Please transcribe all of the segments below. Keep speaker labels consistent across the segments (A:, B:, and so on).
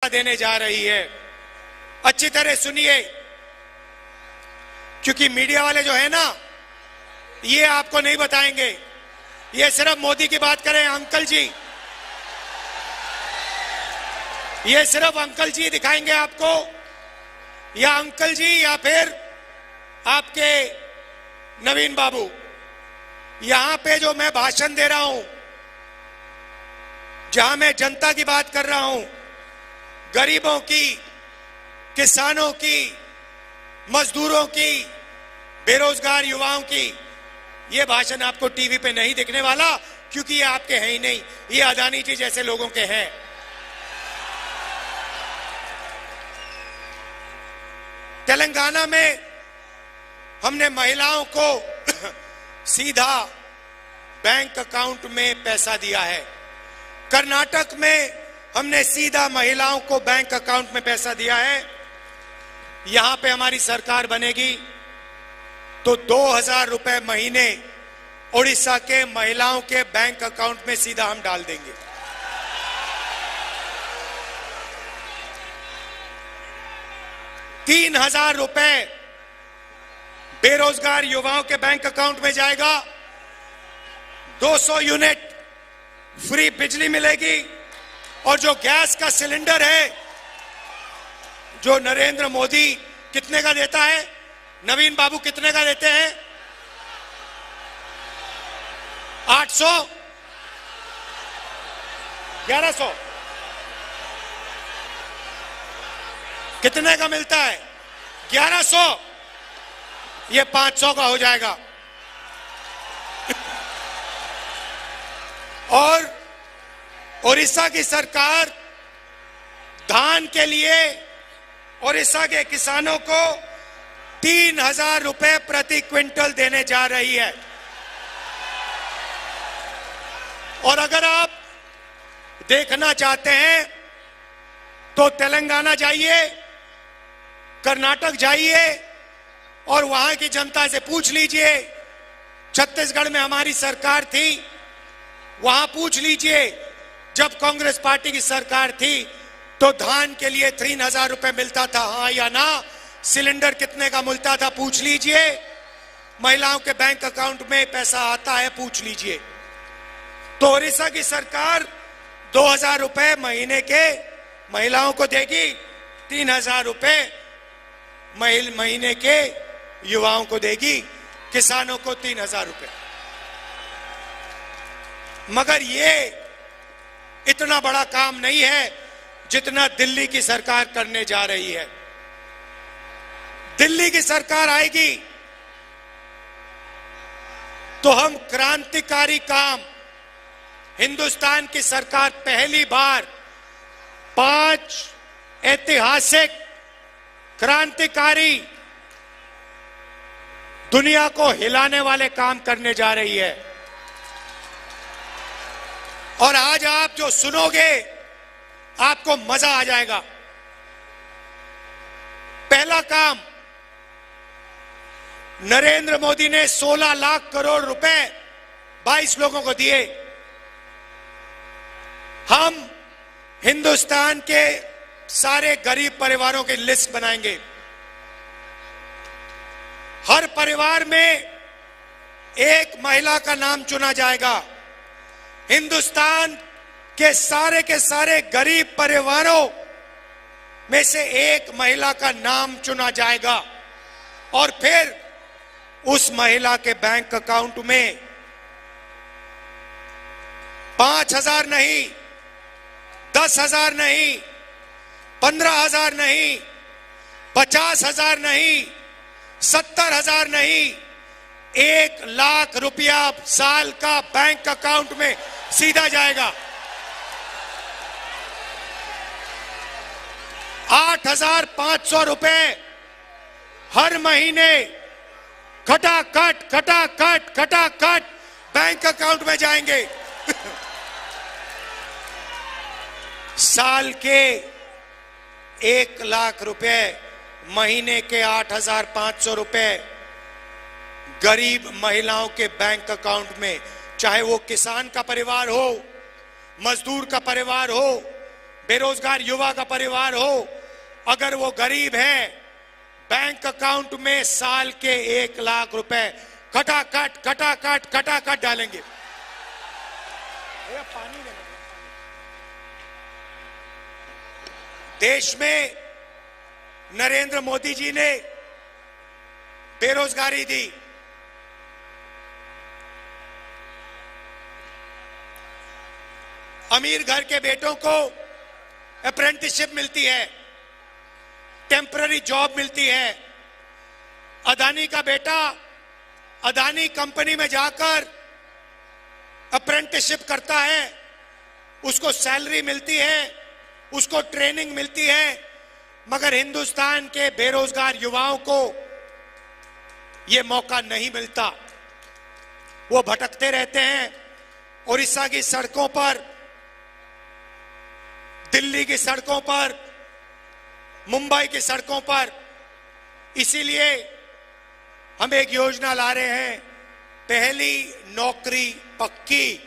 A: देने जा रही है। अच्छी तरह सुनिए, क्योंकि मीडिया वाले जो है ना, ये आपको नहीं बताएंगे, ये सिर्फ मोदी की बात करें। अंकल जी, ये सिर्फ अंकल जी दिखाएंगे आपको, या अंकल जी या फिर आपके नवीन बाबू। यहां पे जो मैं भाषण दे रहा हूं, जहां मैं जनता की बात कर रहा हूं, गरीबों की, किसानों की, मजदूरों की, बेरोजगार युवाओं की, ये भाषण आपको टीवी पे नहीं दिखने वाला, क्योंकि ये आपके हैं ही नहीं, ये अदानी जी जैसे लोगों के हैं। तेलंगाना में हमने महिलाओं को सीधा बैंक अकाउंट में पैसा दिया है। कर्नाटक में हमने सीधा महिलाओं को बैंक अकाउंट में पैसा दिया है। यहां पे हमारी सरकार बनेगी तो 2000 रुपए महीने उड़ीसा के महिलाओं के बैंक अकाउंट में सीधा हम डाल देंगे। ₹3000 बेरोजगार युवाओं के बैंक अकाउंट में जाएगा। 200 यूनिट फ्री बिजली मिलेगी। और जो गैस का सिलेंडर है, जो नरेंद्र मोदी कितने का देता है, नवीन बाबू कितने का देते हैं? 800, 1100, कितने का मिलता है? 1100। ये 500 का हो जाएगा। और उड़ीसा की सरकार धान के लिए उड़ीसा के किसानों को 3000 रुपए प्रति क्विंटल देने जा रही है। और अगर आप देखना चाहते हैं तो तेलंगाना जाइए, कर्नाटक जाइए और वहां की जनता से पूछ लीजिए। छत्तीसगढ़ में हमारी सरकार थी, वहां पूछ लीजिए, जब कांग्रेस पार्टी की सरकार थी तो धान के लिए 3000 रुपए मिलता था, हाँ या ना? सिलेंडर कितने का मिलता था, पूछ लीजिए। महिलाओं के बैंक अकाउंट में पैसा आता है, पूछ लीजिए। तो उड़ीसा की सरकार 2000 रुपए महीने के महिलाओं को देगी, 3000 रुपए महीने के युवाओं को देगी, किसानों को 3000 रुपए। मगर ये इतना बड़ा काम नहीं है जितना दिल्ली की सरकार करने जा रही है। दिल्ली की सरकार आएगी तो हम क्रांतिकारी काम, हिंदुस्तान की सरकार पहली बार 5 ऐतिहासिक क्रांतिकारी, दुनिया को हिलाने वाले काम करने जा रही है। और आज आप जो सुनोगे आपको मजा आ जाएगा। पहला काम, नरेंद्र मोदी ने 16 लाख करोड़ रुपए 22 लोगों को दिए। हम हिंदुस्तान के सारे गरीब परिवारों की लिस्ट बनाएंगे। हर परिवार में एक महिला का नाम चुना जाएगा। हिंदुस्तान के सारे गरीब परिवारों में से एक महिला का नाम चुना जाएगा और फिर उस महिला के बैंक अकाउंट में 5000 नहीं, 10,000 नहीं, 15,000 नहीं, 50,000 नहीं, 70,000 नहीं, 1 लाख रुपया साल का बैंक अकाउंट में सीधा जाएगा। 8,500 रुपए हर महीने खटाखट बैंक अकाउंट में जाएंगे। साल के 1 लाख रुपए, महीने के 8,500 रुपए गरीब महिलाओं के बैंक अकाउंट में, चाहे वो किसान का परिवार हो, मजदूर का परिवार हो, बेरोजगार युवा का परिवार हो, अगर वो गरीब है, बैंक अकाउंट में साल के 1 लाख रुपए खटाखट डालेंगे। पानी देश में नरेंद्र मोदी जी ने बेरोजगारी दी। अमीर घर के बेटों को अप्रेंटिसशिप मिलती है, टेम्पररी जॉब मिलती है। अदानी का बेटा अदानी कंपनी में जाकर अप्रेंटिसशिप करता है, उसको सैलरी मिलती है, उसको ट्रेनिंग मिलती है। मगर हिंदुस्तान के बेरोजगार युवाओं को यह मौका नहीं मिलता। वो भटकते रहते हैं उड़ीसा की सड़कों पर, दिल्ली की सड़कों पर, मुंबई की सड़कों पर। इसीलिए हम एक योजना ला रहे हैं, पहली नौकरी पक्की।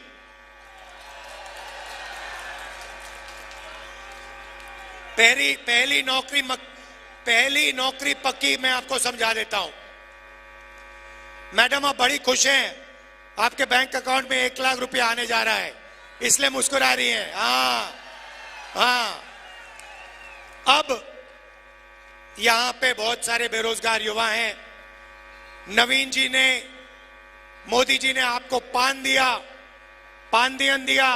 A: पहली नौकरी पक्की मैं आपको समझा देता हूं। मैडम आप बड़ी खुश हैं, आपके बैंक अकाउंट में 1 लाख रुपया आने जा रहा है, इसलिए मुस्कुरा रही हैं। हाँ, अब यहां पे बहुत सारे बेरोजगार युवा हैं। नवीन जी ने, मोदी जी ने आपको पानदियन दिया।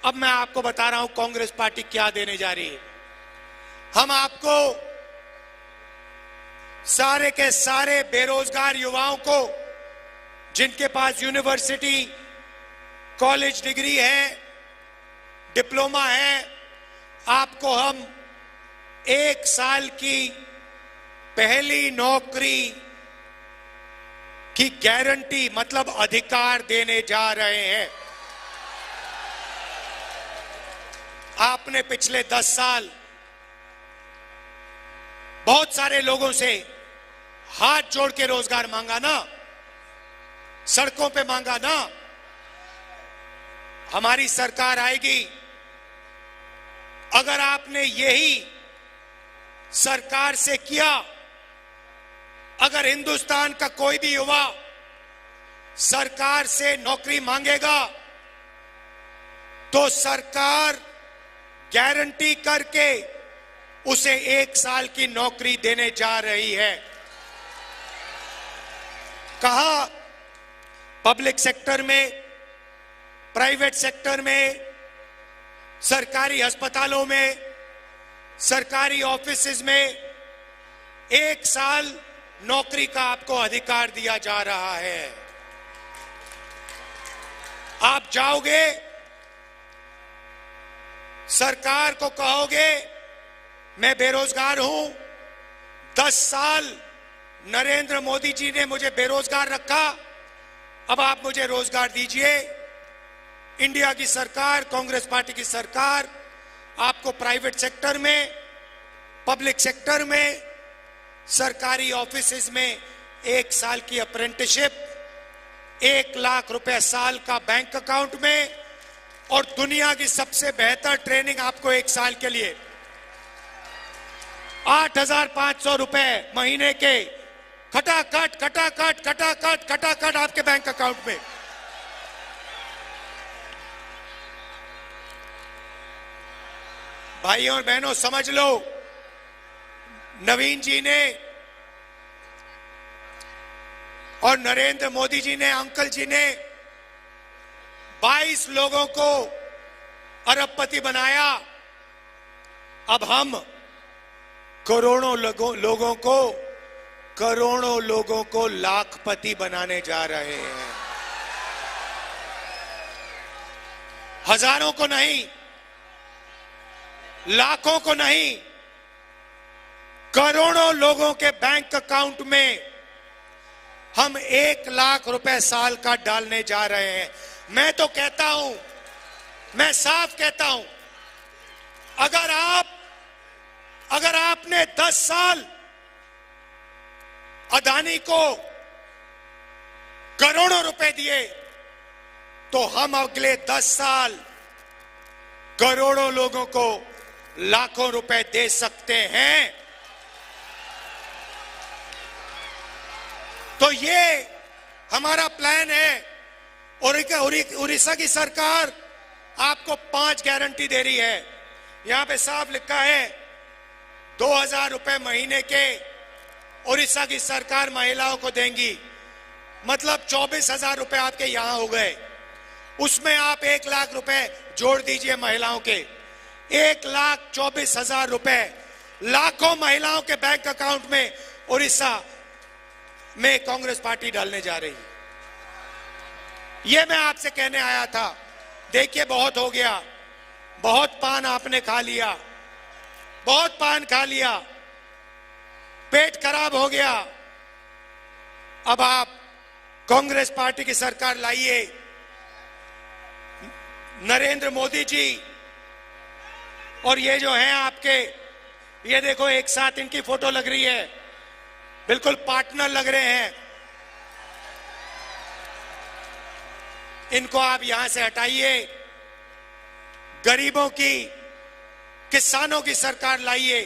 A: अब मैं आपको बता रहा हूं कांग्रेस पार्टी क्या देने जा रही है। हम आपको सारे के सारे बेरोजगार युवाओं को, जिनके पास यूनिवर्सिटी कॉलेज डिग्री है, डिप्लोमा है, आपको हम 1 साल की पहली नौकरी की गारंटी मतलब अधिकार देने जा रहे हैं। आपने पिछले 10 साल बहुत सारे लोगों से हाथ जोड़ के रोजगार मांगा ना, सड़कों पे मांगा ना। हमारी सरकार आएगी, अगर आपने यही सरकार से किया, अगर हिंदुस्तान का कोई भी युवा सरकार से नौकरी मांगेगा तो सरकार गारंटी करके उसे 1 साल की नौकरी देने जा रही है। कहा पब्लिक सेक्टर में, प्राइवेट सेक्टर में, सरकारी अस्पतालों में, सरकारी ऑफिसेज में 1 साल नौकरी का आपको अधिकार दिया जा रहा है। आप जाओगे, सरकार को कहोगे मैं बेरोजगार हूं, 10 साल नरेंद्र मोदी जी ने मुझे बेरोजगार रखा, अब आप मुझे रोजगार दीजिए। इंडिया की सरकार, कांग्रेस पार्टी की सरकार आपको प्राइवेट सेक्टर में, पब्लिक सेक्टर में, सरकारी ऑफिसेज में 1 साल की अप्रेंटिसशिप, 1 लाख रुपए साल का बैंक अकाउंट में, और दुनिया की सबसे बेहतर ट्रेनिंग आपको 1 साल के लिए 8,500 रुपए महीने के खटाखट आपके बैंक अकाउंट में। भाइयों और बहनों समझ लो, नवीन जी ने और नरेंद्र मोदी जी ने, अंकल जी ने 22 लोगों को अरबपति बनाया। अब हम करोड़ों लोगों को लाखपति बनाने जा रहे हैं। हजारों को नहीं, लाखों को नहीं, करोड़ों लोगों के बैंक अकाउंट में हम 1 लाख रुपए साल का डालने जा रहे हैं। मैं तो कहता हूं, मैं साफ कहता हूं, अगर आपने 10 साल अदानी को करोड़ों रुपए दिए, तो हम अगले 10 साल करोड़ों लोगों को लाखों रुपए दे सकते हैं। तो ये हमारा प्लान है। उड़ीसा की सरकार आपको 5 गारंटी दे रही है। यहां पे साफ लिखा है 2000 रुपए महीने के उड़ीसा की सरकार महिलाओं को देंगी, मतलब 24,000 रुपए आपके यहां हो गए। उसमें आप 1 लाख रुपए जोड़ दीजिए महिलाओं के, 1,24,000 रुपए लाखों महिलाओं के बैंक अकाउंट में उड़ीसा में कांग्रेस पार्टी डालने जा रही है। यह मैं आपसे कहने आया था। देखिए बहुत हो गया, बहुत पान आपने खा लिया, बहुत पान खा लिया, पेट खराब हो गया। अब आप कांग्रेस पार्टी की सरकार लाइए। नरेंद्र मोदी जी और ये जो हैं आपके, ये देखो एक साथ इनकी फोटो लग रही है, बिल्कुल पार्टनर लग रहे हैं। इनको आप यहां से हटाइए, गरीबों की, किसानों की सरकार लाइए।